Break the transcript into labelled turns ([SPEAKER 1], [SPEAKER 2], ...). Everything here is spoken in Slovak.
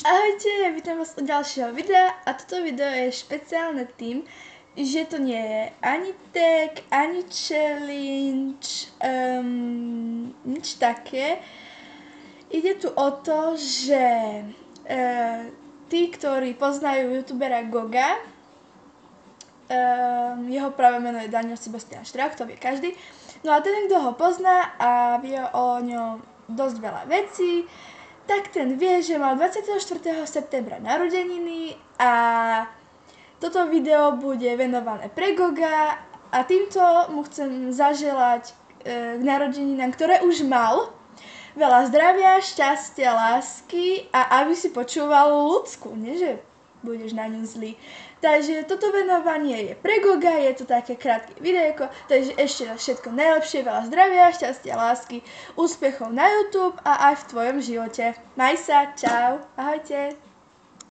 [SPEAKER 1] Ahojte, vítam vás u ďalšieho videa a toto video je špeciálne tým, že to nie je ani tag, ani challenge, nič také. Ide tu o to, že tí, ktorí poznajú youtubera Goga, jeho pravé meno je Daniel Sebastian Strauch, to vie každý. No a ten, kto ho pozná a vie o ňom dosť veľa vecí, tak ten vie, že mal 24. septembra narodeniny a toto video bude venované pre Goga a týmto mu chcem zaželať k narodeninám, ktoré už mal, veľa zdravia, šťastia, lásky a aby si počúval ľudsku, nie že budeš na ňu zlý. Takže toto venovanie je pre Goga, je to také krátke videjko, takže ešte raz všetko najlepšie, veľa zdravia, šťastia, lásky, úspechov na YouTube a aj v tvojom živote. Maj sa, čau, ahojte.